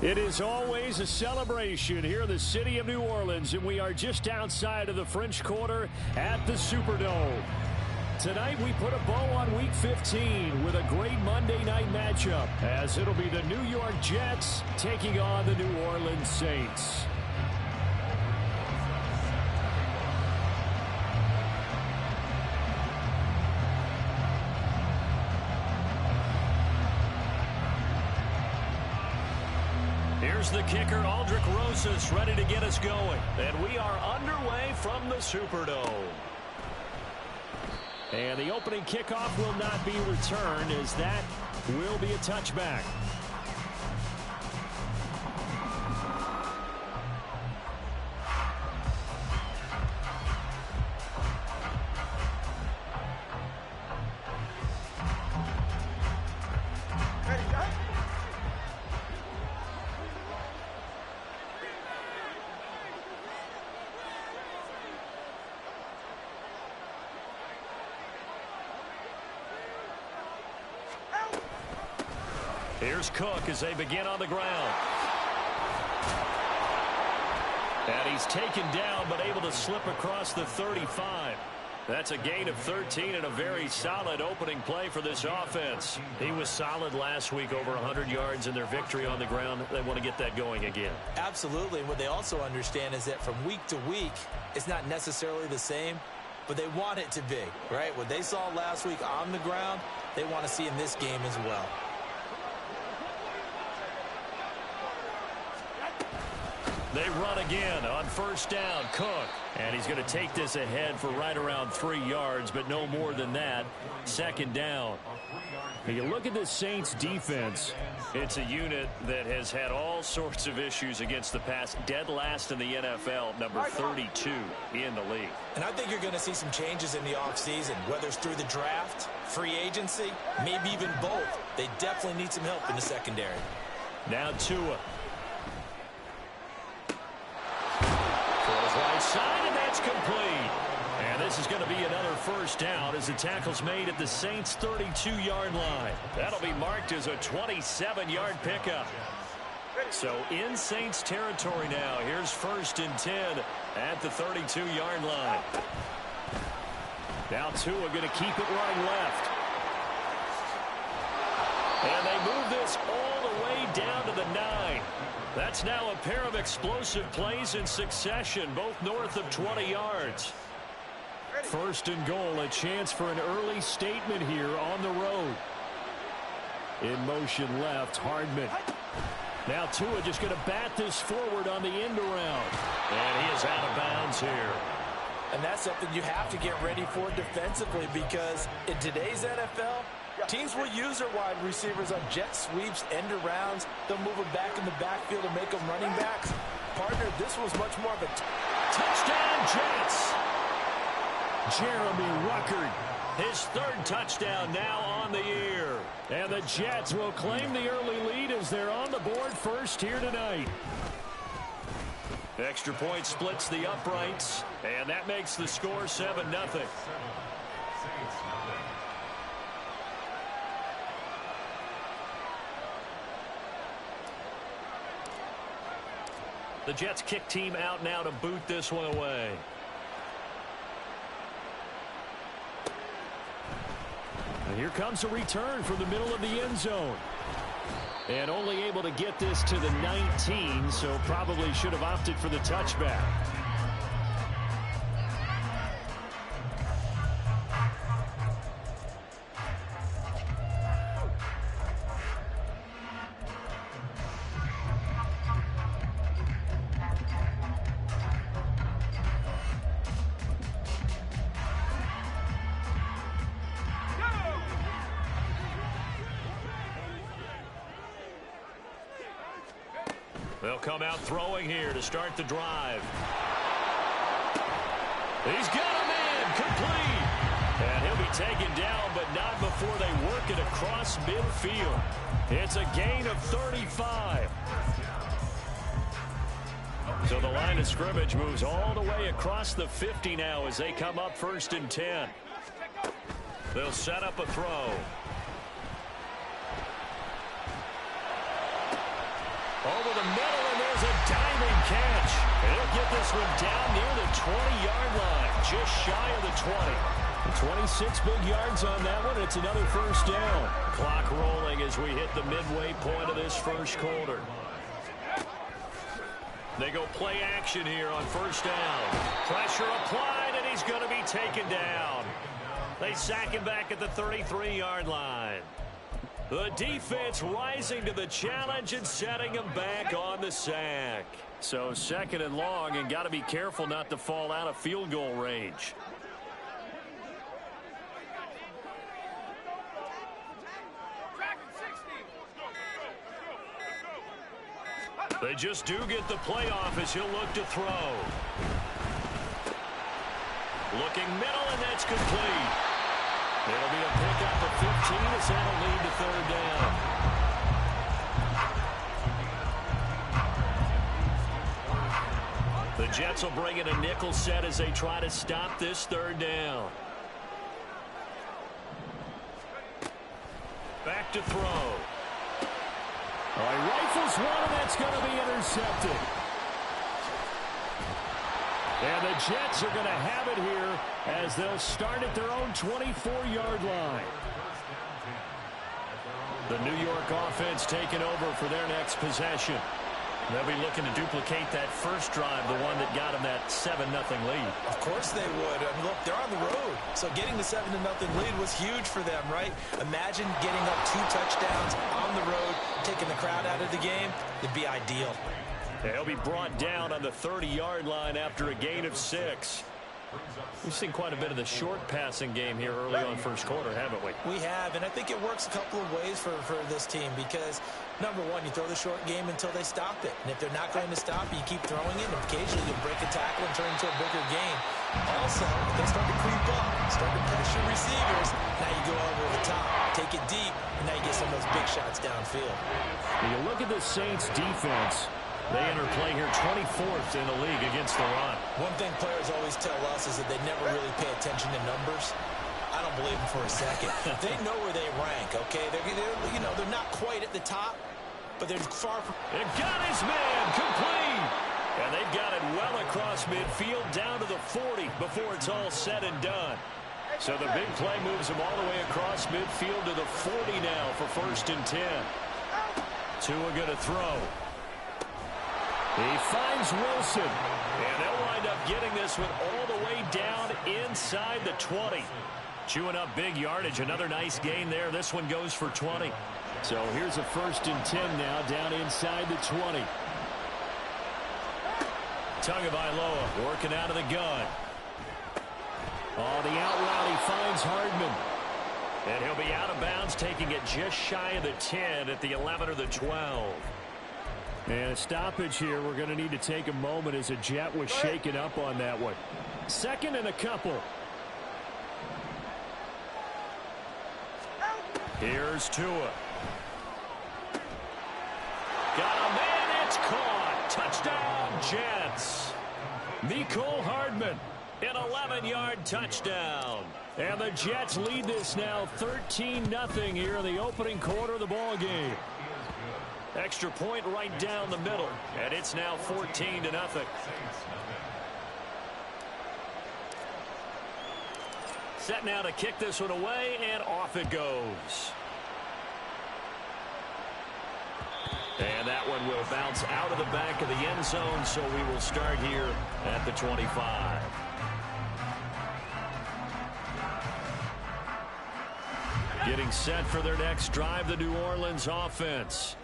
It is always a celebration here in the city of New Orleans, and we are just outside of the French Quarter at the Superdome. Tonight we put a bow on Week 15 with a great Monday night matchup, as it'll be the New York Jets taking on the New Orleans Saints. Here's the kicker, Aldrick Rosas, ready to get us going. And we are underway from the Superdome. And the opening kickoff will not be returned, as that will be a touchback. Here's Cook as they begin on the ground. And he's taken down, but able to slip across the 35. That's a gain of 13 and a very solid opening play for this offense. He was solid last week, over 100 yards in their victory on the ground. They want to get that going again. Absolutely. And what they also understand is that from week to week, it's not necessarily the same, but they want it to be, right? What they saw last week on the ground, they want to see in this game as well. They run again on first down. Cook. And he's going to take this ahead for right around 3 yards, but no more than that. Second down. When you look at the Saints defense, it's a unit that has had all sorts of issues against the pass. Dead last in the NFL, number 32 in the league. And I think you're going to see some changes in the offseason, whether it's through the draft, free agency, maybe even both. They definitely need some help in the secondary. Now Tua. Right side, and that's complete. And this is going to be another first down as the tackle's made at the Saints' 32-yard line. That'll be marked as a 27-yard pickup. So in Saints territory now. Here's first and 10 at the 32-yard line. Now Tua going to keep it right left. And they move this all the way down to the 9. That's now a pair of explosive plays in succession, both north of 20 yards. First and goal, a chance for an early statement here on the road. In motion left, Hardman. Now Tua just going to bat this forward on the end around. And he is out of bounds here. And that's something you have to get ready for defensively, because in today's NFL, teams will use their wide receivers on jet sweeps, end arounds. They'll move them back in the backfield and make them running backs. Partner, this was much more of a touchdown Jets. Jeremy Ruckert, his third touchdown now on the year. And the Jets will claim the early lead as they're on the board first here tonight. Extra point splits the uprights, and that makes the score 7-0. The Jets kick team out now to boot this one away. And here comes a return from the middle of the end zone. And only able to get this to the 19, so probably should have opted for the touchback. They'll come out throwing here to start the drive. He's got a man, complete. And he'll be taken down, but not before they work it across midfield. It's a gain of 35. So the line of scrimmage moves all the way across the 50 now as they come up first and 10. They'll set up a throw. Over the middle, and there's a diving catch. And he'll get this one down near the 20-yard line, just shy of the 20. 26 big yards on that one. It's another first down. Clock rolling as we hit the midway point of this first quarter. They go play action here on first down. Pressure applied, and he's going to be taken down. They sack him back at the 33-yard line. The defense rising to the challenge and setting him back on the sack. So second and long, and got to be careful not to fall out of field goal range. They just do get the playoff as he'll look to throw. Looking middle, and that's complete. It'll be a pickup of 15 as that'll lead to third down. The Jets will bring in a nickel set as they try to stop this third down. Back to throw. He rifles one, and that's going to be intercepted. And the Jets are going to have it here as they'll start at their own 24-yard line. The New York offense taking over for their next possession. They'll be looking to duplicate that first drive, the one that got them that 7-0 lead. Of course they would. I mean, look, they're on the road. So getting the 7-0 lead was huge for them, right? Imagine getting up 2 touchdowns on the road, taking the crowd out of the game. It'd be ideal. He'll be brought down on the 30-yard line after a gain of 6. We've seen quite a bit of the short passing game here early on first quarter, haven't we? We have, and I think it works a couple of ways for this team because, number one, you throw the short game until they stop it. And if they're not going to stop it, you keep throwing it, and occasionally you'll break a tackle and turn it into a bigger game. Also, if they start to creep up, start to pressure receivers, now you go over the top, take it deep, and now you get some of those big shots downfield. When you look at the Saints' defense, they enter play here 24th in the league against the run. One thing players always tell us is that they never really pay attention to numbers. I don't believe them for a second. They know where they rank, okay? They're not quite at the top, but they're far from... It got his man complete. And they've got it well across midfield down to the 40 before it's all said and done. So the big play moves him all the way across midfield to the 40 now for 1st and 10. Tua going to throw. He finds Wilson, and they'll wind up getting this one all the way down inside the 20. Chewing up big yardage, another nice gain there. This one goes for 20. So here's a 1st and 10 now down inside the 20. Tagovailoa working out of the gun. On the out route, he finds Hardman. And he'll be out of bounds, taking it just shy of the 10 at the 11 or the 12. And a stoppage here. We're going to need to take a moment as a Jet was shaken up on that one. 2nd and a couple. Here's Tua. Got a man, it's caught. Touchdown, Jets. Mecole Hardman, an 11-yard touchdown. And the Jets lead this now 13-0 here in the opening quarter of the ball game. Extra point right down the middle, and it's now 14-0. Set now to kick this one away, and off it goes. And that one will bounce out of the back of the end zone, so we will start here at the 25. Getting set for their next drive, the New Orleans offense.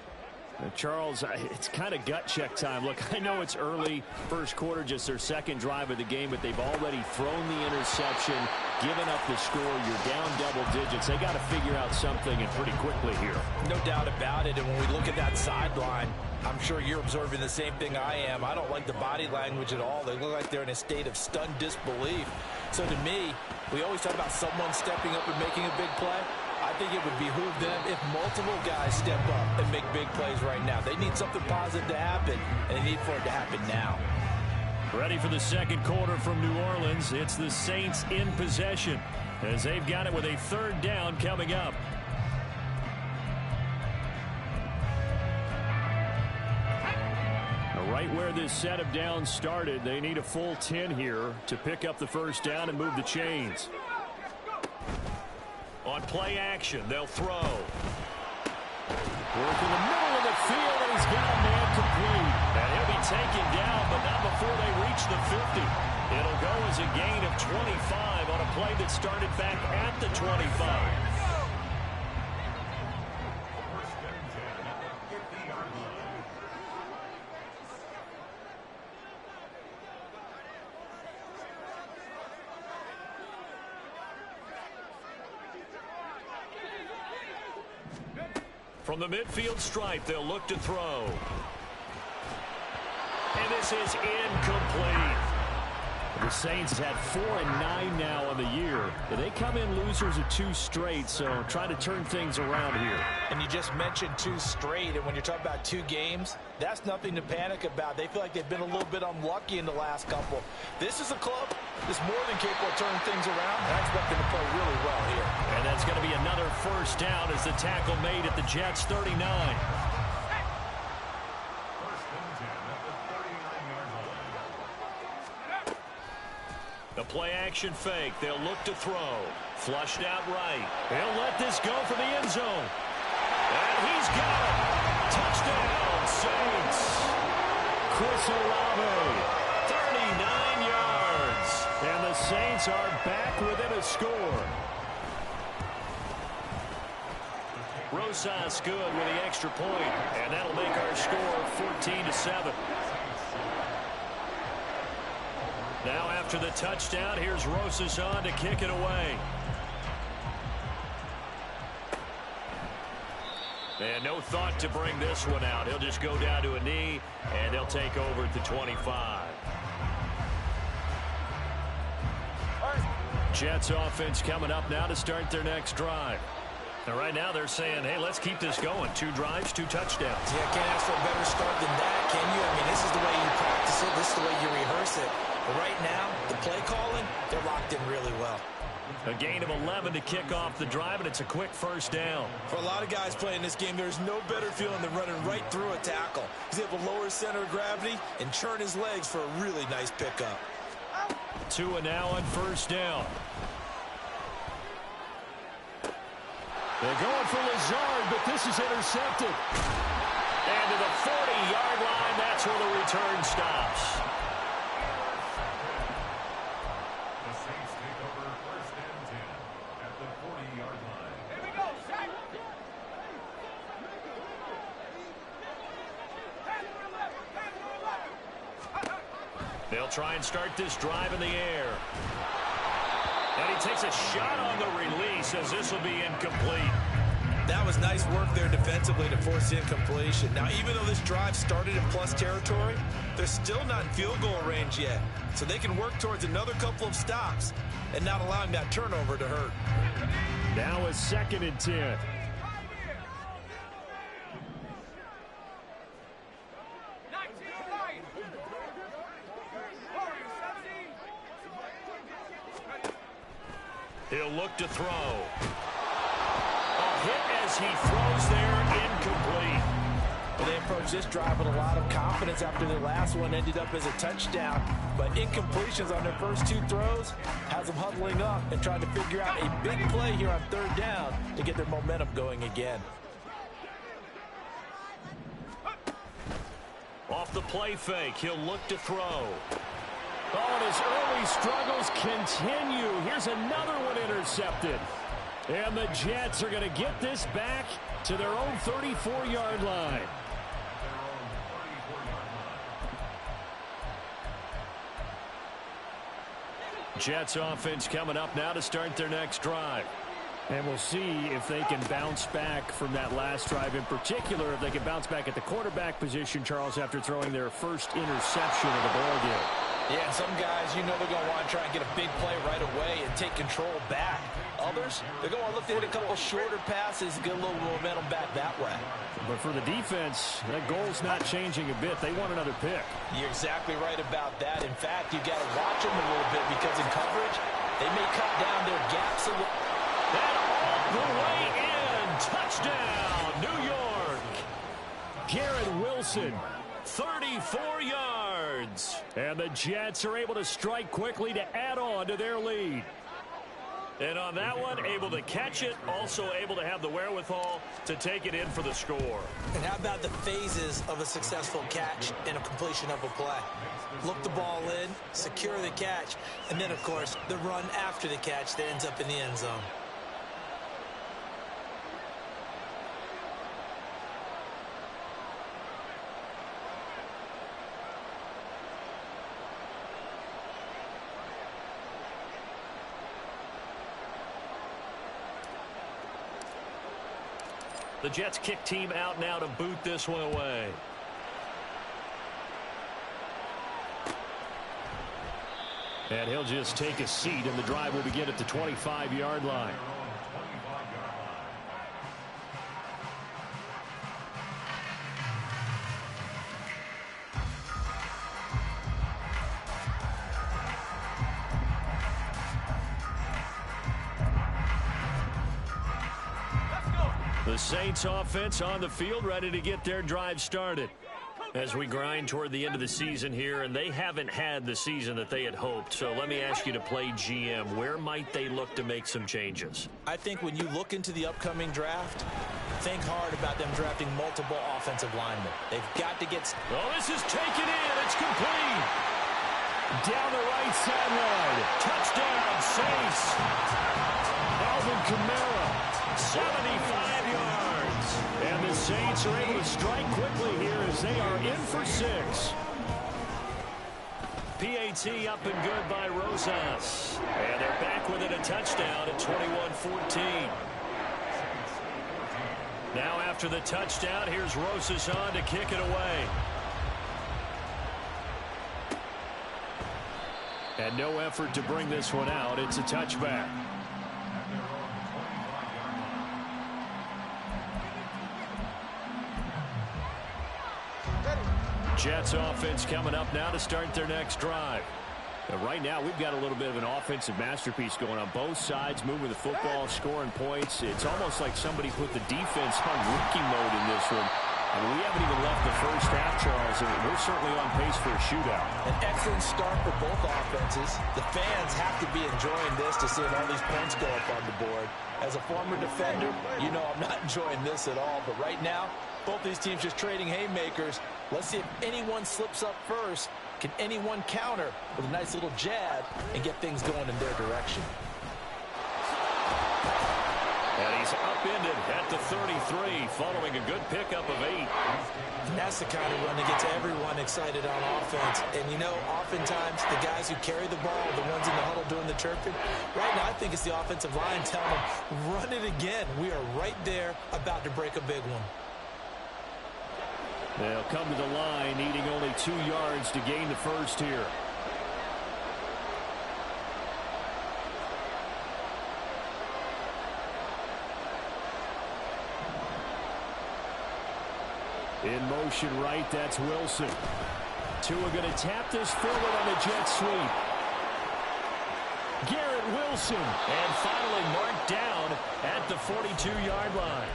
Charles, it's kind of gut check time. Look, I know it's early, first quarter, just their 2nd drive of the game, but they've already thrown the interception, given up the score. You're down double digits. They got to figure out something, and pretty quickly here. No doubt about it, and when we look at that sideline, I'm sure you're observing the same thing I am. I don't like the body language at all. They look like they're in a state of stunned disbelief. So to me, we always talk about someone stepping up and making a big play. I think it would behoove them if multiple guys step up and make big plays right now. They need something positive to happen, and they need for it to happen now. Ready for the 2nd quarter from New Orleans. It's the Saints in possession as they've got it with a 3rd down coming up. this set of downs started. They need a full 10 here to pick up the first down and move the chains. On play action, they'll throw. Work in the middle of the field, and he's got a man complete. And he'll be taken down, but not before they reach the 50. It'll go as a gain of 25 on a play that started back at the 25. From the midfield stripe, they'll look to throw. And this is incomplete. The Saints have had 4-9 now on the year. They come in losers of 2 straight, so trying to turn things around here. And you just mentioned 2 straight, and when you're talking about 2 games, that's nothing to panic about. They feel like they've been a little bit unlucky in the last couple. This is a club that's more than capable of turning things around, and I expect them to play really well here. And that's going to be another first down as the tackle made at the Jets' 39. The play-action fake. They'll look to throw. Flushed out right. They'll let this go for the end zone. And he's got it. Touchdown, Saints. Chris Olave, 39 yards. And the Saints are back within a score. Rosas good with the extra point. And that'll make our score 14-7. Now after the touchdown, here's Rosas on to kick it away. And no thought to bring this one out. He'll just go down to a knee, and they'll take over at the 25. Jets offense coming up now to start their next drive. And right now they're saying, hey, let's keep this going. 2 drives, 2 touchdowns. Yeah, can't ask for a better start than that, can you? I mean, this is the way you practice it. This is the way you rehearse it. But right now, the play calling, they're locked in really well. A gain of 11 to kick off the drive, and it's a quick first down. For a lot of guys playing this game, there's no better feeling than running right through a tackle. He's able to lower his center of gravity and churn his legs for a really nice pickup. Tua now on first down. They're going for Lazard, but this is intercepted. And to the 40-yard line, that's where the return stops. The Saints take over first and 10 at the 40-yard line. Here we go, Shaq. They'll try and start this drive in the air. And he takes a shot on the release as this will be incomplete. That was nice work there defensively to force incompletion. Now, even though this drive started in plus territory, they're still not in field goal range yet. So they can work towards another couple of stops and not allowing that turnover to hurt. Now a 2nd and 10. He'll look to throw. A hit as he throws there, incomplete. Well, they approached this drive with a lot of confidence after their last one ended up as a touchdown. But incompletions on their first 2 throws has them huddling up and trying to figure out a big play here on 3rd down to get their momentum going again. Off the play fake, he'll look to throw. Oh, and his early struggles continue. Here's another one intercepted. And the Jets are going to get this back to their own 34-yard line. Jets offense coming up now to start their next drive. And we'll see if they can bounce back from that last drive. In particular, if they can bounce back at the quarterback position, Charles, after throwing their first interception of the ball game. Yeah, and some guys, you know they're going to want to try and get a big play right away and take control back. Others, they're going to look to hit a couple shorter passes and get a little momentum back that way. But for the defense, that goal's not changing a bit. They want another pick. You're exactly right about that. In fact, you've got to watch them a little bit because in coverage, they may cut down their gaps a little. And all the way in. Touchdown, New York. Garrett Wilson, 34 yards. yards. And the Jets are able to strike quickly to add on to their lead. And on that one, able to catch it, also able to have the wherewithal to take it in for the score. And how about the phases of a successful catch and a completion of a play? Look the ball in, secure the catch, and then, of course, the run after the catch that ends up in the end zone. The Jets kick team out now to boot this one away. And he'll just take a seat, and the drive will begin at the 25-yard line. The Saints offense on the field, ready to get their drive started. As we grind toward the end of the season here, and they haven't had the season that they had hoped. So let me ask you to play GM. Where might they look to make some changes? I think when you look into the upcoming draft, think hard about them drafting multiple offensive linemen. They've got to get... Oh, this is taken in. It's complete. Down the right sideline. Touchdown, Saints. Alvin Kamara. 75 yards. And the Saints are able to strike quickly here as they are in for 6. PAT up and good by Rosas. And they're back within a touchdown at 21-14. Now after the touchdown, here's Rosas on to kick it away. And no effort to bring this one out. It's a touchback. Jets offense coming up now to start their next drive. And right now, we've got a little bit of an offensive masterpiece going on both sides, moving the football, scoring points. It's almost like somebody put the defense on rookie mode in this one. I mean, we haven't even left the first half, Charles, and we're certainly on pace for a shootout. An excellent start for both offenses. The fans have to be enjoying this to see all these points go up on the board. As a former defender, you know I'm not enjoying this at all. But right now, both these teams just trading haymakers. Let's see if anyone slips up first. Can anyone counter with a nice little jab and get things going in their direction? And he's upended at the 33, following a good pickup of 8. And that's the kind of run that gets everyone excited on offense. And, you know, oftentimes the guys who carry the ball, the ones in the huddle doing the chirping, right now I think it's the offensive line telling them, run it again. We are right there about to break a big one. They'll come to the line, needing only 2 yards to gain the first here. In motion right, that's Wilson. Tua going to tap this forward on the jet sweep. Garrett Wilson. And finally marked down at the 42-yard line.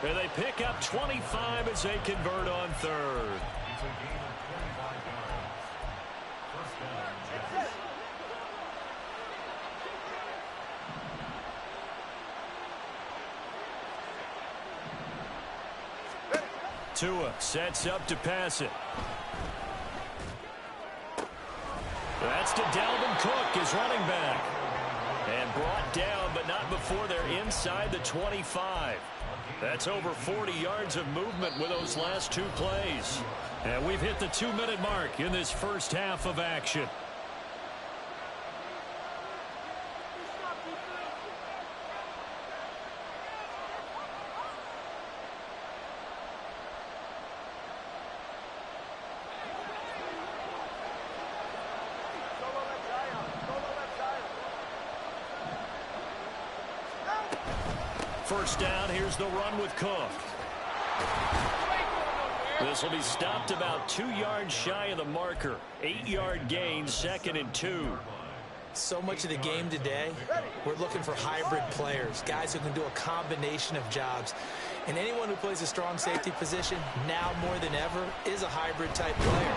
And they pick up 25 as they convert on third. It's a gain of 25 yards. First down, Jets. Tua sets up to pass it. That's to Dalvin Cook, his running back. And brought down, but not before they're inside the 25. That's over 40 yards of movement with those last 2 plays. And we've hit the 2-minute mark in this first half of action. First down, here's the run with Cook. This will be stopped about 2 yards shy of the marker. 8-yard gain, 2nd and 2. So much of the game today, we're looking for hybrid players, guys who can do a combination of jobs. And anyone who plays a strong safety position, now more than ever, is a hybrid type player.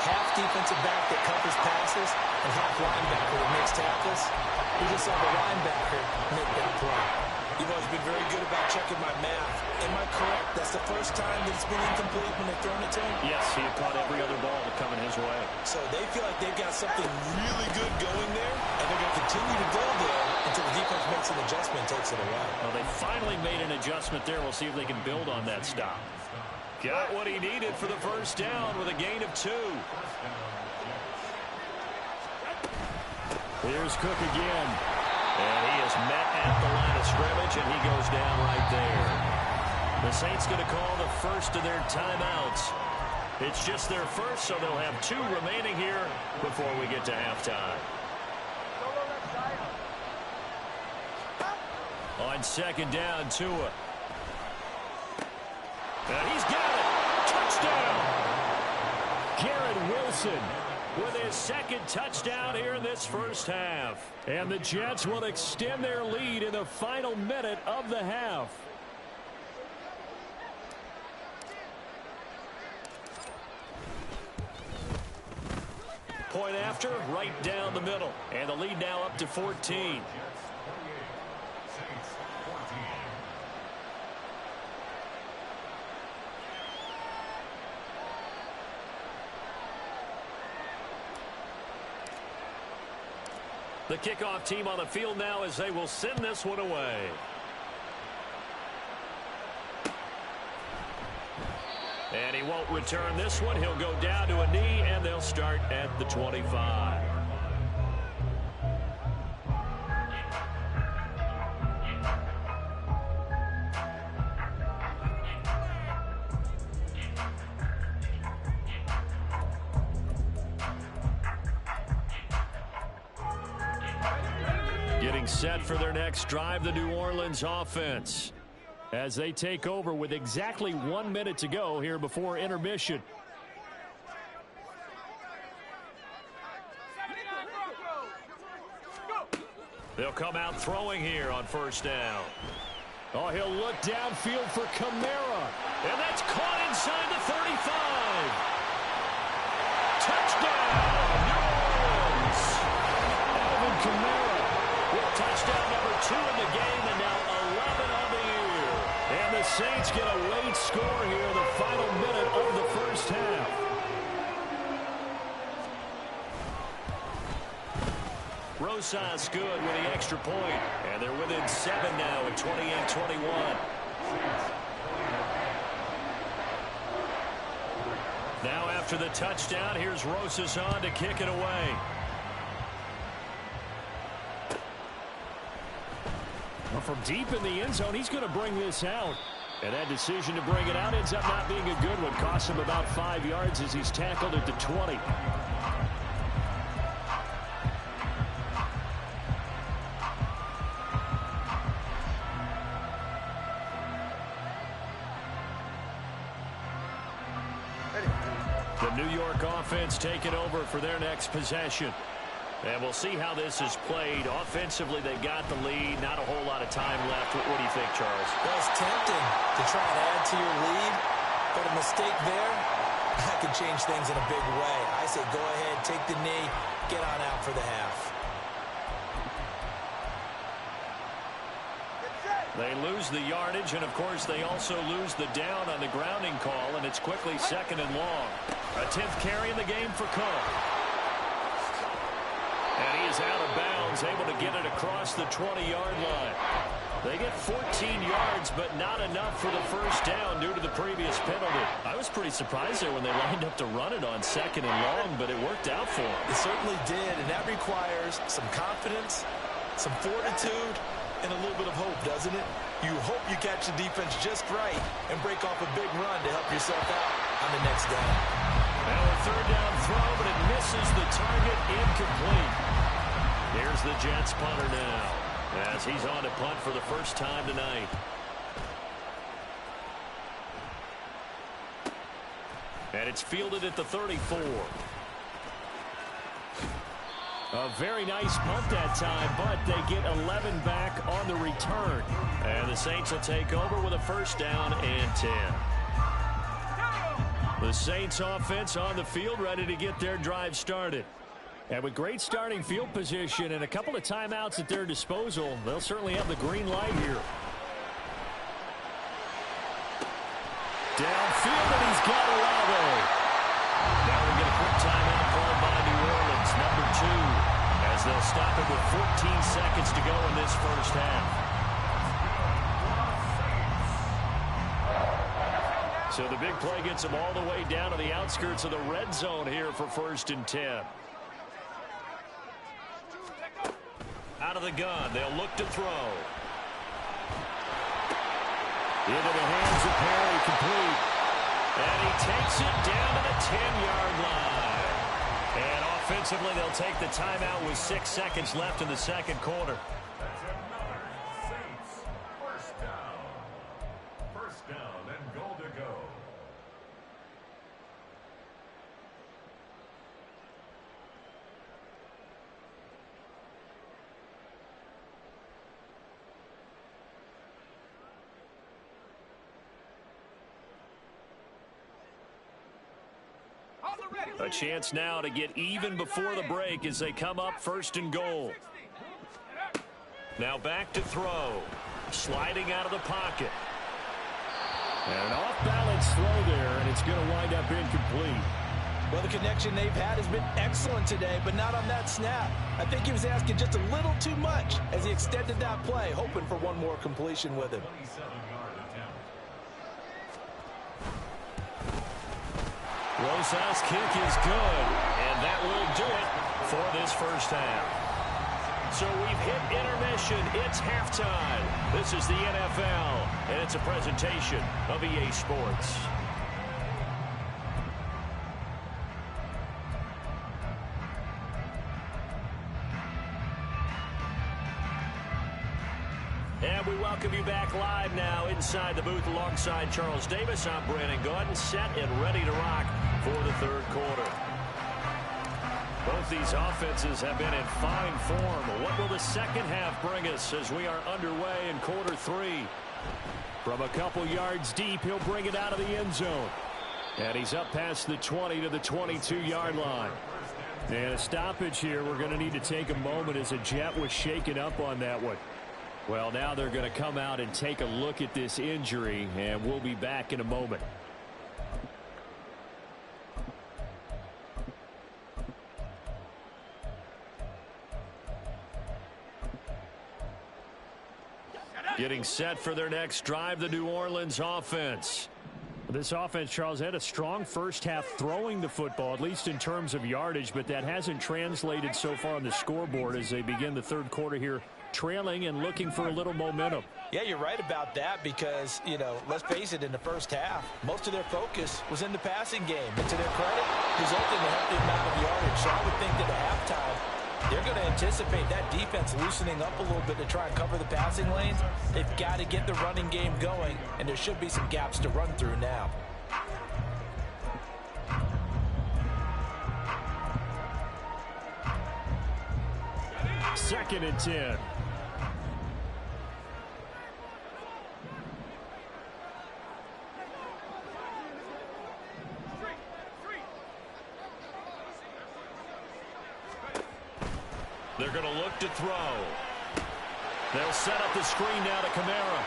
half defensive back that covers passes and half linebacker that makes tackles. We just saw the linebacker make that play. You've always been very good about checking my math. Am I correct? That's the first time that it's been incomplete when they've thrown it to him? Yes, he had caught every other ball coming his way. So they feel like they've got something really good going there, and they're going to continue to go there until the defense makes an adjustment and takes it away. Well, they finally made an adjustment there. We'll see if they can build on that stop. Got what he needed for the first down with a gain of 2. Here's Cook again. And he is met at the line of scrimmage, and he goes down right there. The Saints going to call the first of their timeouts. It's just their first, so they'll have 2 remaining here before we get to halftime. On second down, Tua. And he's got it. Touchdown. Garrett Wilson with his second touchdown here in this first half. And the Jets will extend their lead in the final minute of the half. Point after, right down the middle. And the lead now up to 14. The kickoff team on the field now as they will send this one away. And he won't return this one. He'll go down to a knee, and they'll start at the 25. Getting set for their next drive, the New Orleans offense, as they take over with exactly 1 minute to go here before intermission. They'll come out throwing here on first down. Oh, he'll look downfield for Kamara, and that's caught inside the 35. Touchdown, New Orleans. Alvin Kamara. Touchdown number 2 in the game, and now 11 on the year. And the Saints get a late score here in the final minute of the first half. Rosas good with the extra point, and they're within 7 now at 28-21. Now after the touchdown, here's Rosas on to kick it away. From deep in the end zone, he's going to bring this out. And that decision to bring it out ends up not being a good one. Costs him about 5 yards as he's tackled at the 20. The New York offense taking over for their next possession. And we'll see how this is played. Offensively, they got the lead. Not a whole lot of time left. What do you think, Charles? Well, it's tempting to try and add to your lead, but a mistake there, that could change things in a big way. I say go ahead, take the knee, get on out for the half. They lose the yardage, and, of course, they also lose the down on the grounding call, and it's quickly 2nd and long. A 10th carry in the game for Cook. And he is out of bounds, able to get it across the 20-yard line. They get 14 yards, but not enough for the first down due to the previous penalty. I was pretty surprised there when they lined up to run it on 2nd and long, but it worked out for them. It certainly did, and that requires some confidence, some fortitude, and a little bit of hope, doesn't it? You hope you catch the defense just right and break off a big run to help yourself out on the next down. Now a 3rd down throw, but it misses the target, incomplete. Here's the Jets punter now, as he's on to punt for the first time tonight. And it's fielded at the 34. A very nice punt that time, but they get 11 back on the return. And the Saints will take over with a first down and 10. The Saints offense on the field, ready to get their drive started. And with great starting field position and a couple of timeouts at their disposal, they'll certainly have the green light here. Downfield, and he's got Olave. Now we get a quick timeout called by New Orleans, number 2, as they'll stop it with 14 seconds to go in this first half. So the big play gets them all the way down to the outskirts of the red zone here for 1st and 10. Out of the gun, they'll look to throw. Into the hands of Perry, complete. And he takes it down to the 10-yard line. And offensively, they'll take the timeout with 6 seconds left in the second quarter. That's another Saints first down. First down and goal to go. A chance now to get even before the break as they come up 1st and goal. Now back to throw. Sliding out of the pocket. And an off-balance throw there, and it's going to wind up incomplete. Well, the connection they've had has been excellent today, but not on that snap. I think he was asking just a little too much as he extended that play, hoping for one more completion with him. 27-yard attempt. Rosas' kick is good, and that will do it for this first half. So we've hit intermission. It's halftime. This is the NFL, and it's a presentation of EA Sports. And we welcome you back live now inside the booth alongside Charles Davis. I'm Brandon Gaudin, set and ready to rock for the third quarter. Both these offenses have been in fine form. What will the second half bring us as we are underway in quarter 3? From a couple yards deep, he'll bring it out of the end zone. And he's up past the 20 to the 22-yard line. And a stoppage here. We're going to need to take a moment as a Jet was shaken up on that one. Well, now they're going to come out and take a look at this injury, and we'll be back in a moment. Getting set for their next drive, the New Orleans offense. This offense, Charles, had a strong first half throwing the football, at least in terms of yardage, but that hasn't translated so far on the scoreboard as they begin the third quarter here, trailing and looking for a little momentum. Yeah, you're right about that because, you know, let's face it, in the first half, most of their focus was in the passing game. And to their credit, resulting in a healthy amount of yardage. So I would think that at halftime, they're going to anticipate that defense loosening up a little bit to try and cover the passing lanes. They've got to get the running game going, and there should be some gaps to run through now. Second and 10. They're going to look to throw. They'll set up the screen now to Kamara.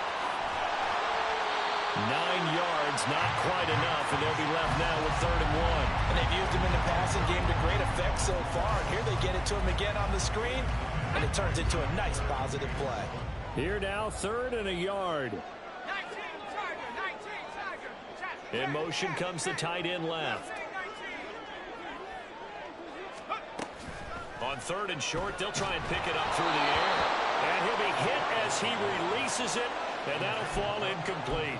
9 yards, not quite enough, and they'll be left now with 3rd and 1. And they've used him in the passing game to great effect so far. And here they get it to him again on the screen, and it turns into a nice positive play. Here now, 3rd and a yard. 19 Tiger. In motion comes the tight end left. On 3rd and short, they'll try and pick it up through the air. And he'll be hit as he releases it, and that'll fall incomplete.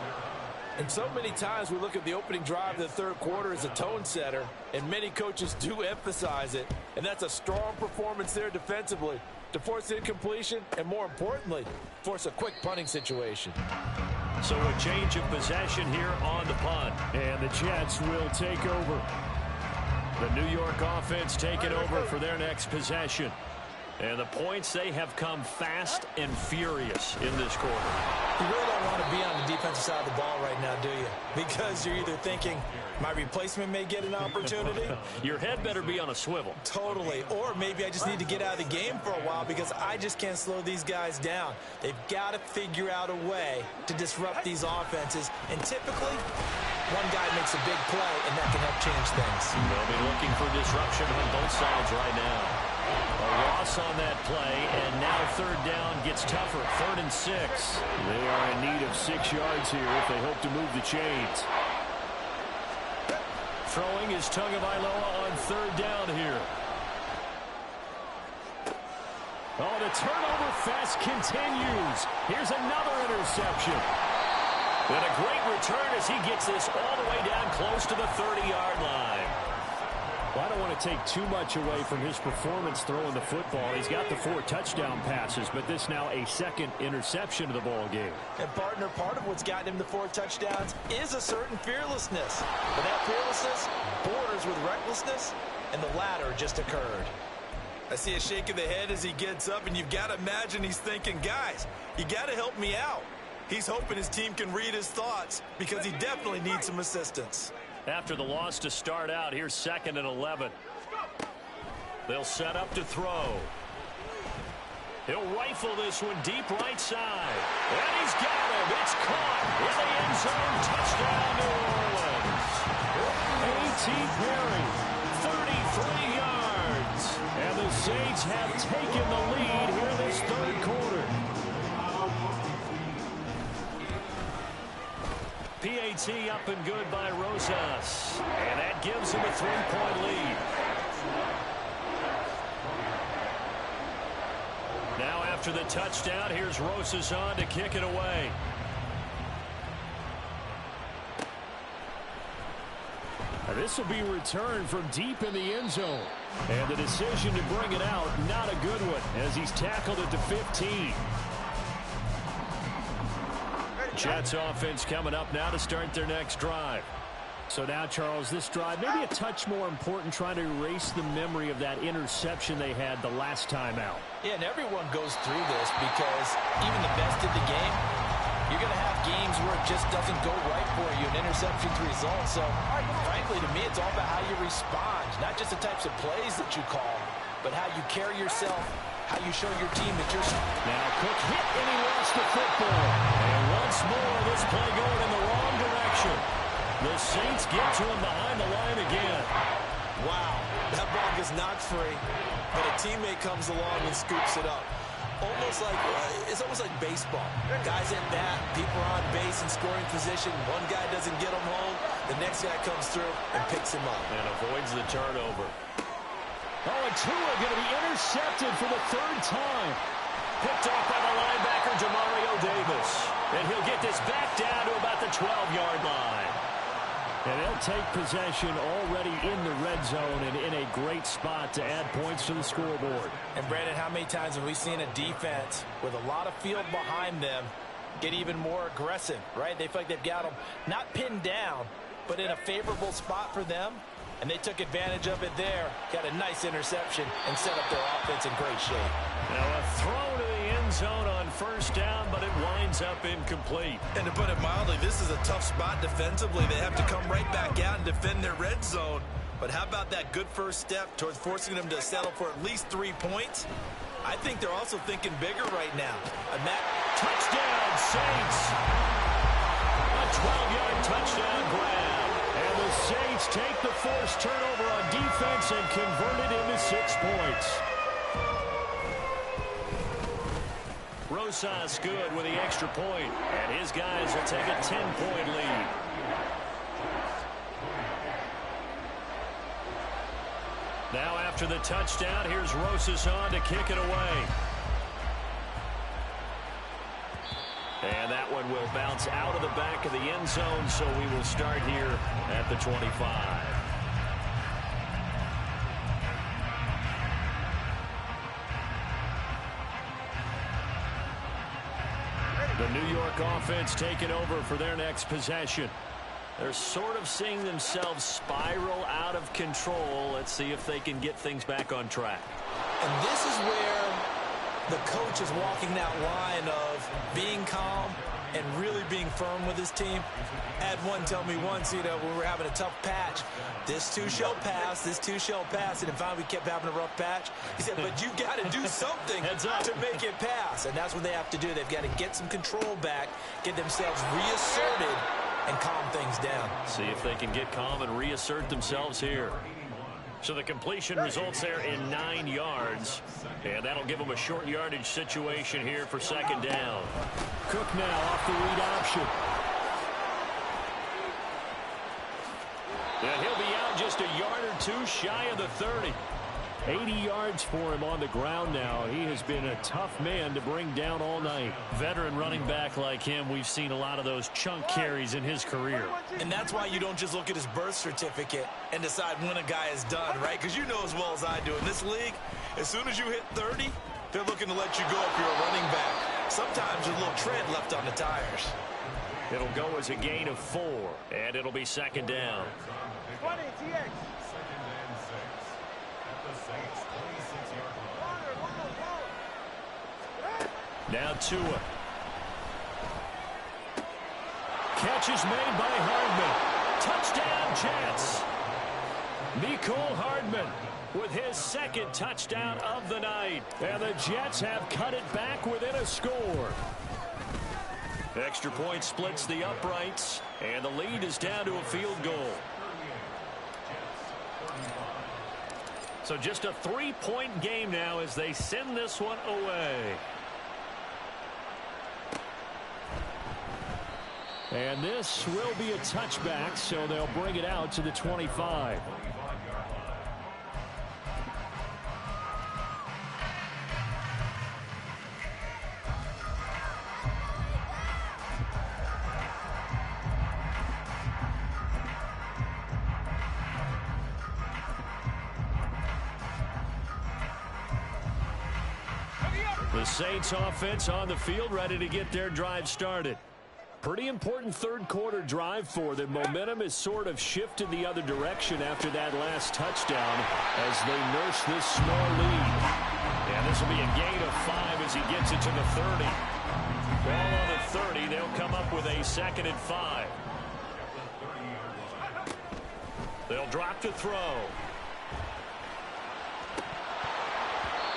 And so many times we look at the opening drive of the third quarter as a tone setter, and many coaches do emphasize it. And that's a strong performance there defensively to force incompletion and, more importantly, force a quick punting situation. So a change of possession here on the punt. And the Jets will take over. The New York offense taking over for their next possession. And the points, they have come fast and furious in this quarter. You really don't want to be on the defensive side of the ball right now, do you? Because you're either thinking, my replacement may get an opportunity. Your head better be on a swivel. Totally. Or maybe I just need to get out of the game for a while because I just can't slow these guys down. They've got to figure out a way to disrupt these offenses. And typically, one guy makes a big play, and that can help change things. They'll be looking for disruption on both sides right now. A loss on that play, and now third down gets tougher. 3rd and 6. They are in need of 6 yards here if they hope to move the chains. Throwing is Tagovailoa on 3rd down here. Oh, the turnover fest continues. Here's another interception. And a great return as he gets this all the way down close to the 30-yard line. Well, I don't want to take too much away from his performance throwing the football. He's got the 4 touchdown passes, but this now a 2nd interception of the ball game. And partner, part of what's gotten him the 4 touchdowns is a certain fearlessness. But that fearlessness borders with recklessness, and the latter just occurred. I see a shake of the head as he gets up, and you've got to imagine he's thinking, guys, you got to help me out. He's hoping his team can read his thoughts because he definitely needs some assistance. After the loss to start out, here's 2nd and 11. They'll set up to throw. He'll rifle this one deep right side. And he's got him. It's caught in the end zone. Touchdown, New Orleans. A.T. Perry, 33 yards. And the Saints have taken the lead here in this 3rd quarter. PAT up and good by Rosas. And that gives him a 3-point lead. Now after the touchdown, here's Rosas on to kick it away. This will be returned from deep in the end zone. And the decision to bring it out, not a good one, as he's tackled at the 15. Jets offense coming up now to start their next drive. So now, Charles, this drive maybe a touch more important, trying to erase the memory of that interception they had the last time out. Yeah, and everyone goes through this because even the best in the game, you're going to have games where it just doesn't go right for you, an interception's the result. So, frankly, to me, it's all about how you respond, not just the types of plays that you call, but how you carry yourself, how you show your team that you're... Now Cook hit and he lost the football. And once more, this play going in the wrong direction. The Saints get to him behind the line again. Wow, that ball gets knocked free, but a teammate comes along and scoops it up. It's almost like baseball. Guys at bat, people are on base in scoring position. One guy doesn't get him home, the next guy comes through and picks him up. And avoids the turnover. Oh, and Tua going to be intercepted for the 3rd time. Picked off by the linebacker, Demario Davis. And he'll get this back down to about the 12-yard line. And they'll take possession already in the red zone and in a great spot to add points to the scoreboard. And, Brandon, how many times have we seen a defense with a lot of field behind them get even more aggressive, right? They feel like they've got them not pinned down, but in a favorable spot for them. And they took advantage of it there, got a nice interception, and set up their offense in great shape. Now a throw to the end zone on 1st down, but it winds up incomplete. And to put it mildly, this is a tough spot defensively. They have to come right back out and defend their red zone. But how about that good first step towards forcing them to settle for at least 3 points? I think they're also thinking bigger right now. And that touchdown, Saints! A 12-yard touchdown grab. And the Saints take the forced turnover on defense and convert it into 6 points. Rosas good with the extra point, and his guys will take a 10-point lead. Now after the touchdown, here's Rosas on to kick it away. And that one will bounce out of the back of the end zone, so we will start here at the 25. The New York offense taking over for their next possession. They're sort of seeing themselves spiral out of control. Let's see if they can get things back on track. And this is where the coach is walking that line of being calm and really being firm with his team. I had one tell me once, when we were having a tough patch, this too shall pass, this too shall pass, and then finally we kept having a rough patch. He said, but you've got to do something to make it pass, and that's what they have to do. They've got to get some control back, get themselves reasserted, and calm things down. See if they can get calm and reassert themselves here. So the completion results there in 9 yards, and that'll give them a short yardage situation here for second down. Cook now off the read option. And he'll be out just a yard or two shy of the 30. 80 yards for him on the ground now. He has been a tough man to bring down all night. Veteran running back like him, we've seen a lot of those chunk carries in his career. And that's why you don't just look at his birth certificate and decide when a guy is done, right? Because you know as well as I do, in this league, as soon as you hit 30, they're looking to let you go if you're a running back. Sometimes there's a little tread left on the tires. It'll go as a gain of 4, and it'll be second down. 20, TX. Second and 6 at the Saints 26-yard line. Now Tua. Catch is made by Hardman. Touchdown, Jets. Mecole Hardman with his second touchdown of the night. And the Jets have cut it back within a score. Extra point splits the uprights, and the lead is down to a field goal. So just a 3-point game now as they send this one away. And this will be a touchback, so they'll bring it out to the 25. The Saints offense on the field, ready to get their drive started. Pretty important third quarter drive for them. Momentum has sort of shifted the other direction after that last touchdown as they nurse this small lead. And this will be a gain of 5 as he gets it to the 30. Ball on the 30. They'll come up with a 2nd and 5. They'll drop to throw.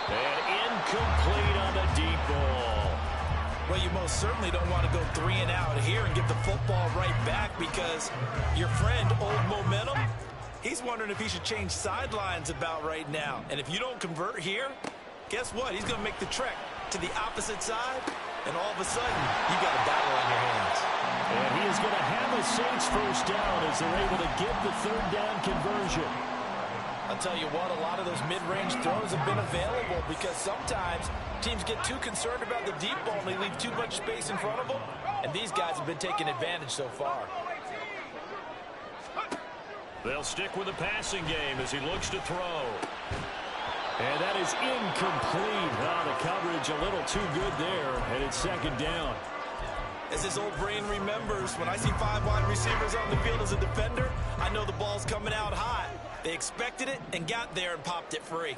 And incomplete on the deep ball. Well, you most certainly don't want to go 3 and out here and give the football right back because your friend, Old Momentum, he's wondering if he should change sidelines about right now. And if you don't convert here, guess what? He's going to make the trek to the opposite side, and all of a sudden, you got a battle on your hands. And he is going to have the Saints first down as they're able to get the third down conversion. I'll tell you what, a lot of those mid-range throws have been available because sometimes teams get too concerned about the deep ball and they leave too much space in front of them, and these guys have been taking advantage so far. They'll stick with the passing game as he looks to throw. And that is incomplete. Oh, the coverage a little too good there, and it's second down. As his old brain remembers, when I see 5 wide receivers on the field as a defender, I know the ball's coming out high. They expected it and got there and popped it free.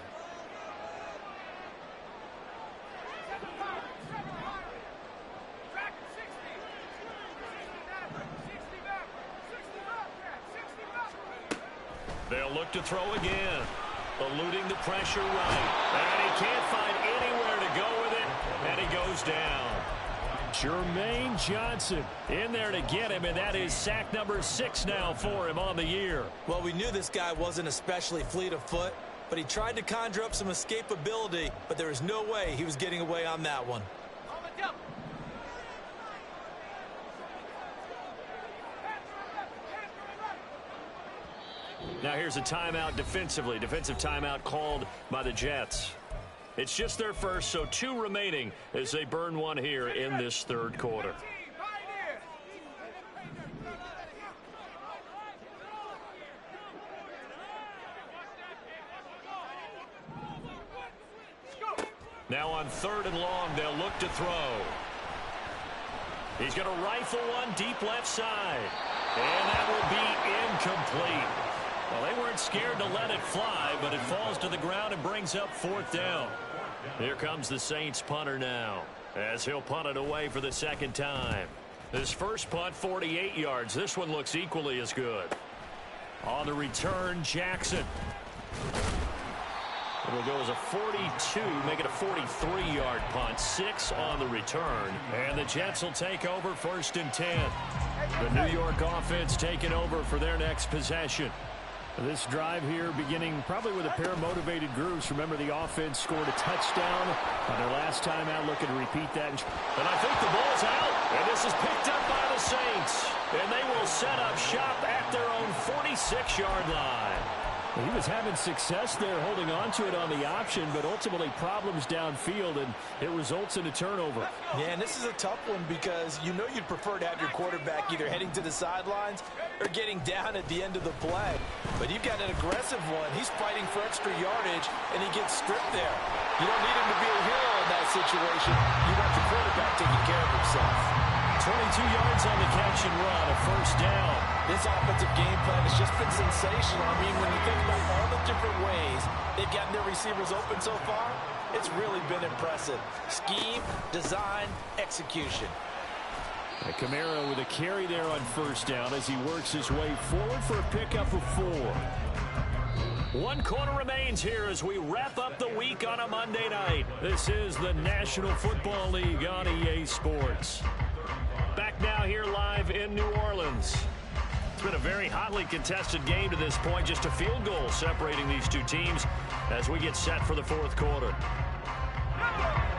They'll look to throw again. Eluding the pressure right. And he can't find anywhere to go with it. And he goes down. Jermaine Johnson in there to get him, and that is sack number 6 now for him on the year. Well, we knew this guy wasn't especially fleet of foot, but he tried to conjure up some escapability, but there was no way he was getting away on that one. Now here's a timeout defensively. Defensive timeout called by the Jets. It's just their first, so 2 remaining as they burn one here in this third quarter. Now on 3rd and long, they'll look to throw. He's going to rifle one deep left side. And that will be incomplete. Well, they weren't scared to let it fly, but it falls to the ground and brings up 4th down. Here comes the Saints punter now, as he'll punt it away for the second time. His first punt, 48 yards. This one looks equally as good. On the return, Jackson. It'll go as a 42, make it a 43-yard punt. 6 on the return. And the Jets will take over 1st and 10. The New York offense taking over for their next possession. This drive here beginning probably with a pair of motivated groups. Remember, the offense scored a touchdown on their last time out, looking to repeat that. And I think the ball's out. And this is picked up by the Saints. And they will set up shop at their own 46-yard line. He was having success there holding on to it on the option, but ultimately problems downfield, and it results in a turnover. Yeah, and this is a tough one because you know you'd prefer to have your quarterback either heading to the sidelines or getting down at the end of the play. But you've got an aggressive one. He's fighting for extra yardage, and he gets stripped there. You don't need him to be a hero in that situation. You want your quarterback taking care of himself. 22 yards on the catch and run, a 1st down. This offensive game plan has just been sensational. I mean, when you think about all the different ways they've gotten their receivers open so far, it's really been impressive. Scheme, design, execution. And Camaro with a carry there on 1st down as he works his way forward for a pickup of 4. 1 quarter remains here as we wrap up the week on a Monday night. This is the National Football League on EA Sports. Back now here live in New Orleans. It's been a very hotly contested game to this point. Just a field goal separating these two teams as we get set for the 4th quarter.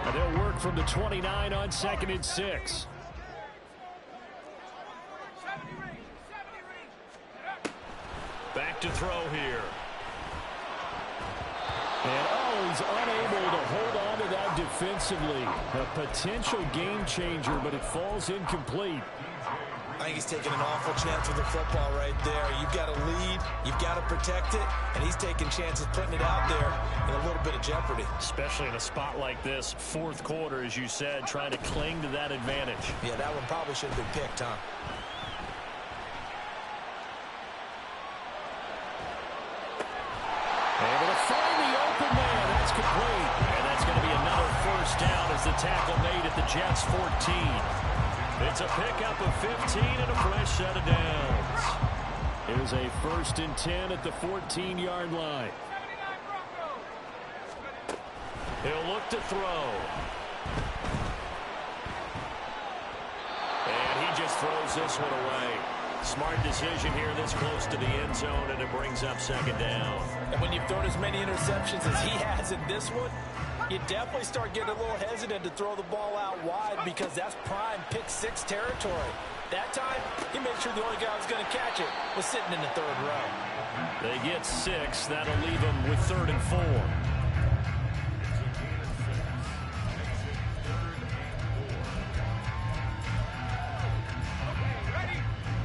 And they'll work from the 29 on 2nd and 6. Back to throw here. And he's unable to hold on to that defensively. A potential game changer, but it falls incomplete. I think he's taking an awful chance with the football right there. You've got to lead, you've got to protect it, and he's taking chances putting it out there in a little bit of jeopardy. Especially in a spot like this, 4th quarter, as you said, trying to cling to that advantage. Yeah, that one probably should have been picked, huh? Able to find the open man. That's complete. And that's going to be another 1st down as the tackle made at the Jets' 14. It's a pickup of 15 and a fresh set of downs. It was a 1st and 10 at the 14-yard line. He'll look to throw. And he just throws this one away. Smart decision here this close to the end zone, and it brings up 2nd down. And when you've thrown as many interceptions as he has in this one, you definitely start getting a little hesitant to throw the ball out wide because that's prime pick 6 territory. That time, he made sure the only guy who was going to catch it was sitting in the 3rd row. They get 6. That'll leave them with 3rd and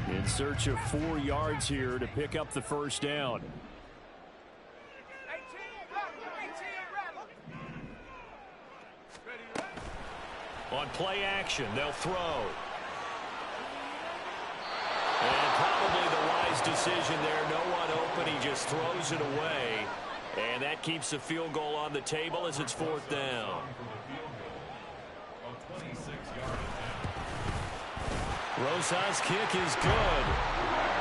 4. In search of 4 yards here to pick up the 1st down. On play action, they'll throw. And probably the wise decision there. No one open. He just throws it away. And that keeps the field goal on the table as it's 4th down. Rosa's kick is good.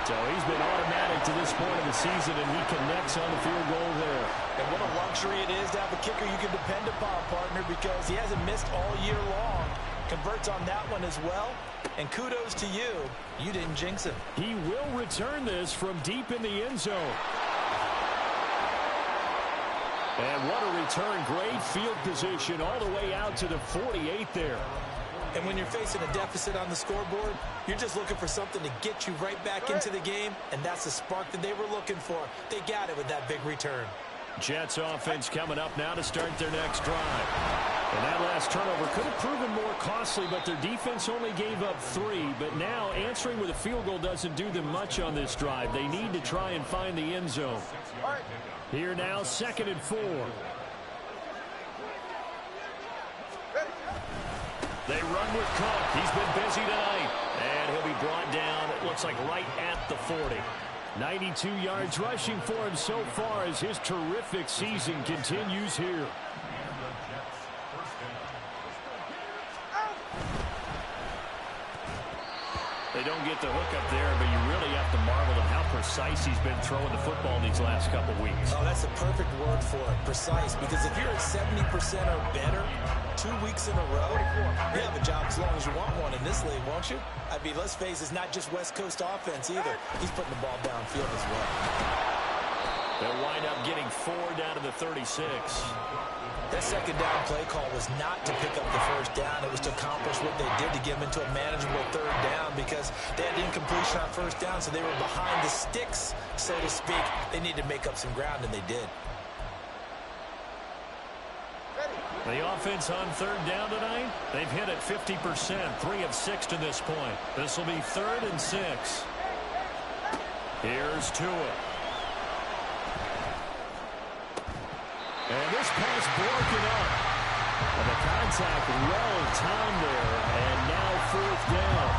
So he's been automatic to this point of the season, and he connects on the field goal there. And what a luxury it is to have a kicker you can depend upon, partner, because he hasn't missed all year long. Converts on that one as well. And kudos to you. You didn't jinx him. He will return this from deep in the end zone. And what a return. Great field position all the way out to the 48 there. And when you're facing a deficit on the scoreboard, you're just looking for something to get you right back into the game, and that's the spark that they were looking for. They got it with that big return. Jets offense coming up now to start their next drive. And that last turnover could have proven more costly, but their defense only gave up 3. But now answering with a field goal doesn't do them much on this drive. They need to try and find the end zone. Here now, 2nd and 4. They run with Cook. He's been busy tonight. And he'll be brought down, it looks like, right at the 40. 92 yards rushing for him so far as his terrific season continues here. They don't get the hook up there, but you really have to marvel at how precise he's been throwing the football these last couple weeks. Oh, that's the perfect word for it, precise. Because if you're at 70% or better 2 weeks in a row, you have a job as long as you want one in this league, won't you? I mean, let's face it, it's not just West Coast offense either. He's putting the ball downfield as well. They'll wind up getting 4 down to the 36. That second down play call was not to pick up the first down. It was to accomplish what they did to get them into a manageable third down because they had incompletion on first down, so they were behind the sticks, so to speak. They needed to make up some ground, and they did. The offense on third down tonight, they've hit it 50%, 3 of 6 to this point. This will be 3rd and 6. Here's Tua. And this pass broken up. And the contact well timed there, and now 4th down.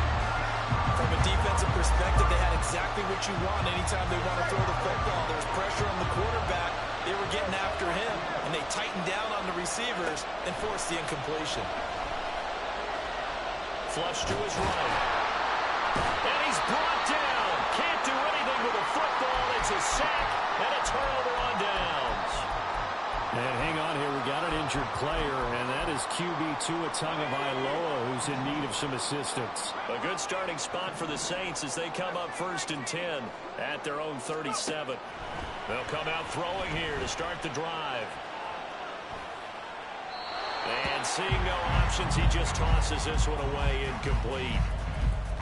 From a defensive perspective, they had exactly what you want anytime they want to throw the football. There's pressure on the quarterback. They were getting after him, and they tightened down on the receivers and forced the incompletion. Flush to his right. And he's brought down. Can't do anything with the football. It's a sack and a turnover on downs. And hang on here, we got an injured player, and that is QB Tua Tagovailoa, who's in need of some assistance. A good starting spot for the Saints as they come up 1st and 10 at their own 37. They'll come out throwing here to start the drive. And seeing no options, he just tosses this one away, incomplete.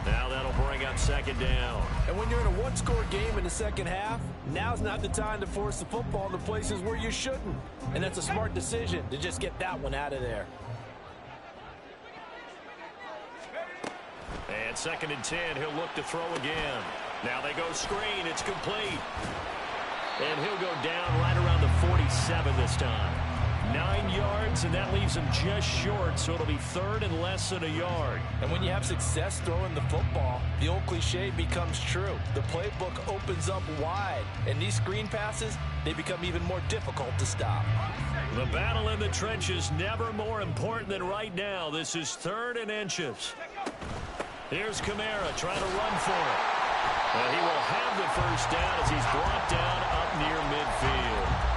Now that'll bring up 2nd down. And when you're in a one-score game in the second half, now's not the time to force the football in the places where you shouldn't. And that's a smart decision to just get that one out of there. And 2nd and 10, he'll look to throw again. Now they go screen, it's complete. And he'll go down right around the 47 this time. 9 yards, and that leaves him just short, so it'll be 3rd and less than a yard. And when you have success throwing the football, the old cliche becomes true. The playbook opens up wide, and these screen passes, they become even more difficult to stop. The battle in the trenches never more important than right now. This is 3rd and inches. Here's Kamara trying to run for it. And he will have the first down as he's brought down up near midfield.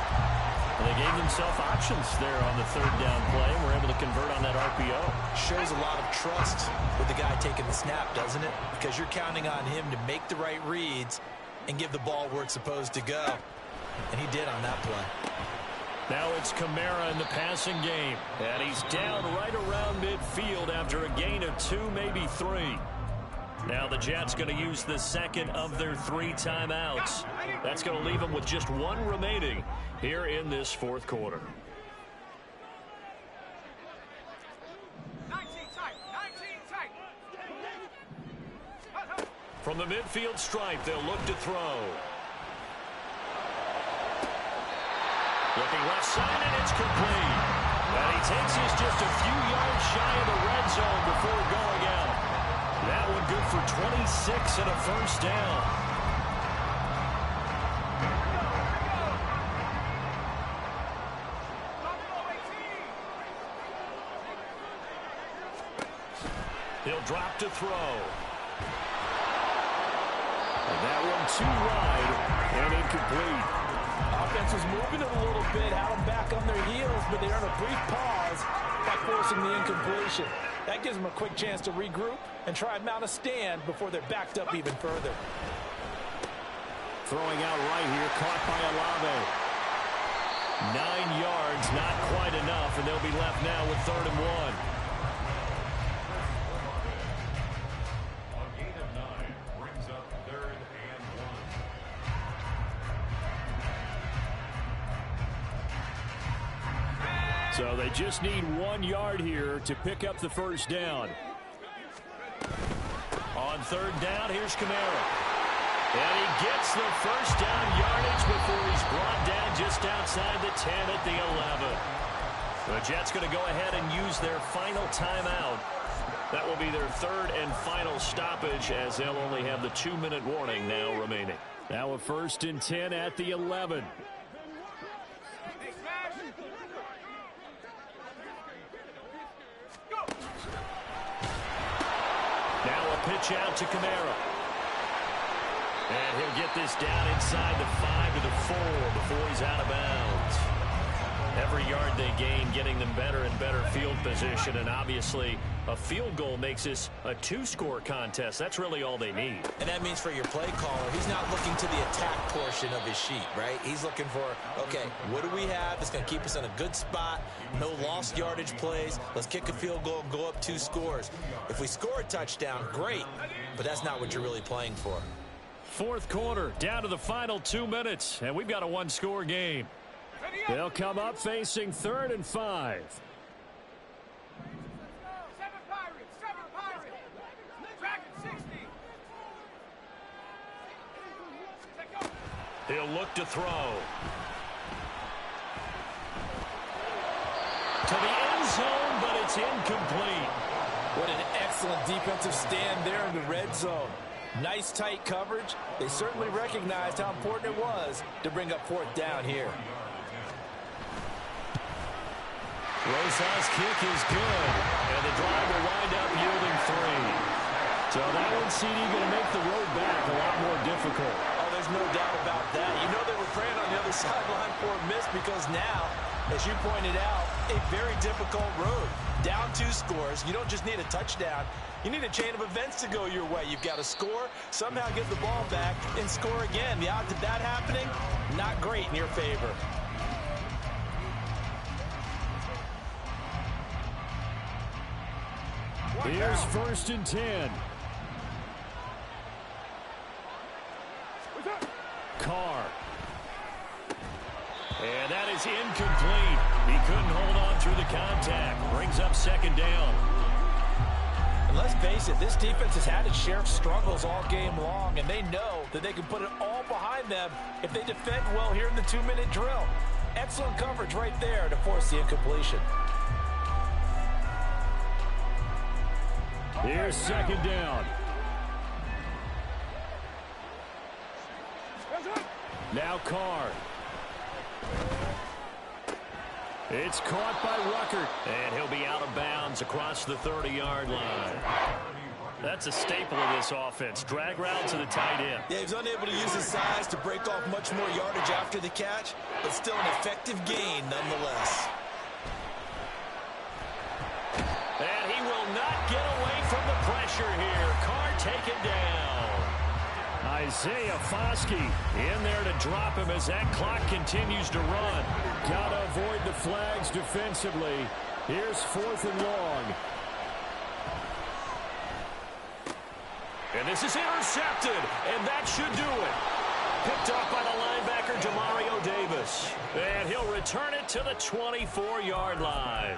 And they gave themselves options there on the 3rd down play and were able to convert on that RPO. Shows a lot of trust with the guy taking the snap, doesn't it? Because you're counting on him to make the right reads and give the ball where it's supposed to go. And he did on that play. Now it's Kamara in the passing game. And he's down right around midfield after a gain of 2, maybe 3. Now the Jets going to use the 2nd of their 3 timeouts. That's going to leave them with just 1 remaining here in this 4th quarter. 19 tight. From the midfield stripe, they'll look to throw. Looking left side, and it's complete. And he takes us just a few yards shy of the red zone before going out. That one good for 26 and a first down. He'll drop to throw. And that one too wide and incomplete. Offense was moving it a little bit, had them back on their heels, but they earned a brief pause by forcing the incompletion. That gives them a quick chance to regroup and try and mount a stand before they're backed up even further. Throwing out right here, caught by Olave. 9 yards, not quite enough, and they'll be left now with 3rd and 1. A gain of 9 brings up 3rd and 1. So they just need 1 yard here to pick up the first down. On 3rd down, here's Kamara. And he gets the first down yardage before he's brought down just outside the 10 at the 11. The Jets going to go ahead and use their final timeout. That will be their 3rd and final stoppage as they'll only have the 2-minute warning now remaining. Now a 1st and 10 at the 11. pitch out to Kamara. And he'll get this down inside the 5 to the 4 before he's out of bounds. Every yard they gain getting them better and better field position, and obviously a field goal makes this a 2-score contest. That's really all they need. And that means for your play caller, he's not looking to the attack portion of his sheet, right? He's looking for, okay, what do we have that's going to keep us in a good spot? No lost yardage plays. Let's kick a field goal and go up 2 scores. If we score a touchdown, great, but that's not what you're really playing for. Fourth quarter, down to the final 2 minutes, and we've got a 1-score game. They'll come up facing 3rd and 5. He'll look to throw. To the end zone, but it's incomplete. What an excellent defensive stand there in the red zone. Nice tight coverage. They certainly recognized how important it was to bring up 4th down here. Rosa's kick is good, and the drive will wind up yielding 3. So that one, CD, going to make the road back a lot more difficult. Oh, there's no doubt about that. You know they were praying on the other sideline for a miss because now, as you pointed out, a very difficult road. Down 2 scores. You don't just need a touchdown. You need a chain of events to go your way. You've got to score, somehow get the ball back, and score again. The odds of that happening, not great in your favor. Here's 1st and 10. Carr. And that is incomplete. He couldn't hold on through the contact. Brings up 2nd down. And let's face it, this defense has had its share of struggles all game long, and they know that they can put it all behind them if they defend well here in the 2-minute drill. Excellent coverage right there to force the incompletion. Here's 2nd down. Now Carr. It's caught by Ruckert, and he'll be out of bounds across the 30-yard line. That's a staple of this offense. Drag route to the tight end. Yeah, he was unable to use his size to break off much more yardage after the catch, but still an effective gain nonetheless. And he will not get away from the pressure here. Carr taken down. Isaiah Foskey in there to drop him as that clock continues to run. Got to avoid the flags defensively. Here's 4th and long. And this is intercepted, and that should do it. Picked off by the linebacker, Jamario Davis. And he'll return it to the 24-yard line.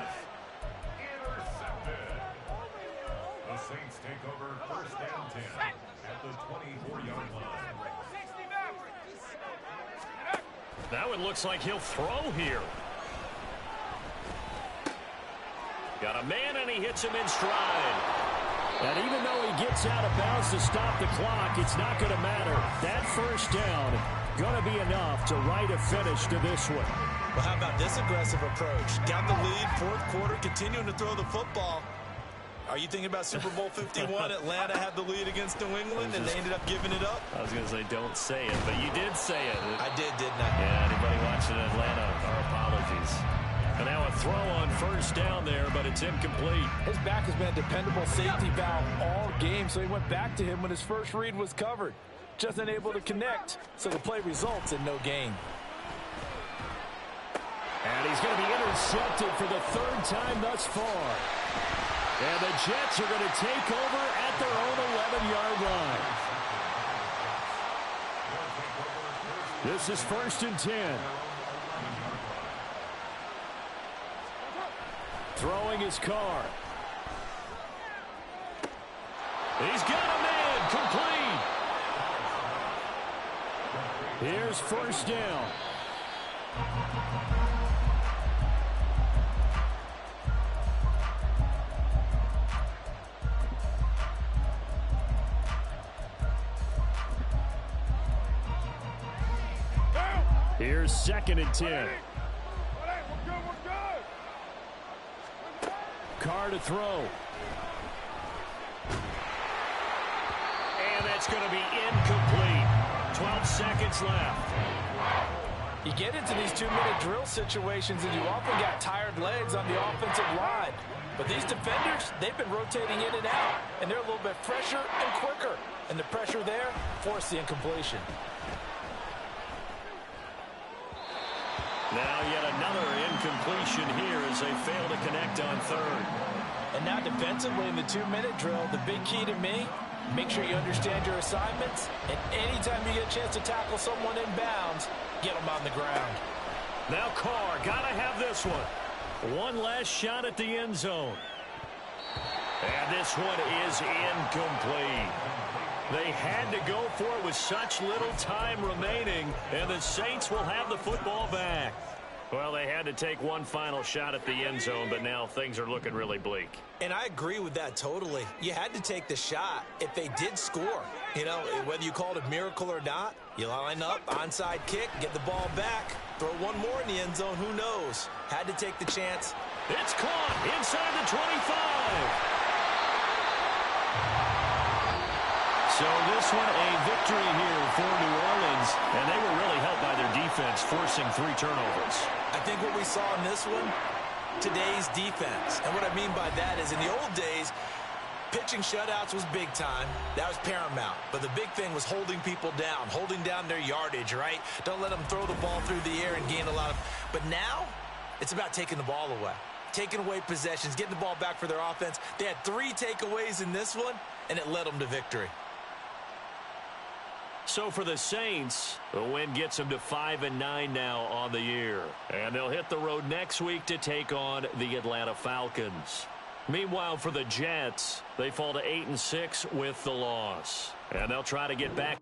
The Saints take over 1st and 10 at the 24-yard line. That one looks like he'll throw here. Got a man, and he hits him in stride. And even though he gets out of bounds to stop the clock, it's not going to matter. That 1st down going to be enough to write a finish to this one. Well, how about this aggressive approach? Got the lead, 4th quarter, continuing to throw the football. Are you thinking about Super Bowl 51? Atlanta had the lead against New England, and they ended up giving it up? I was going to say, don't say it, but you did say it. I did, didn't I? Yeah, anybody watching Atlanta, our apologies. And now a throw on 1st down there, but it's incomplete. His back has been a dependable safety valve all game, so he went back to him when his first read was covered. Just unable to connect, so the play results in no gain. And he's going to be intercepted for the 3rd time thus far. And the Jets are going to take over at their own 11-yard line. This is 1st and 10. Throwing his Carr. He's got a man, complete. Here's 1st down. Here's 2nd and 10. Carr to throw. going to be incomplete. 12 seconds left. You get into these 2-minute drill situations, and you often got tired legs on the offensive line. But these defenders, they've been rotating in and out, and they're a little bit fresher and quicker. And the pressure there forced the incompletion. Now yet another incompletion here as they fail to connect on third. And now defensively in the 2-minute drill, the big key to me, make sure you understand your assignments, and anytime you get a chance to tackle someone in bounds, get them on the ground. Now Carr, got to have this one. One last shot at the end zone. And this one is incomplete. They had to go for it with such little time remaining, and the Saints will have the football back. Well, they had to take one final shot at the end zone, but now things are looking really bleak. And I agree with that totally. You had to take the shot if they did score. You know, whether you called it a miracle or not, you line up, onside kick, get the ball back, throw one more in the end zone, who knows? Had to take the chance. It's caught inside the 25. So this one a victory here for New Orleans, and they were really helped by their defense, forcing 3 turnovers. I think what we saw in this one, today's defense. And what I mean by that is in the old days, pitching shutouts was big time. That was paramount. But the big thing was holding people down, holding down their yardage, right? Don't let them throw the ball through the air and gain a lot of... But now, it's about taking the ball away. Taking away possessions, getting the ball back for their offense. They had 3 takeaways in this one, and it led them to victory. So for the Saints, the win gets them to 5-9 now on the year. And they'll hit the road next week to take on the Atlanta Falcons. Meanwhile, for the Jets, they fall to 8-6 with the loss. And they'll try to get back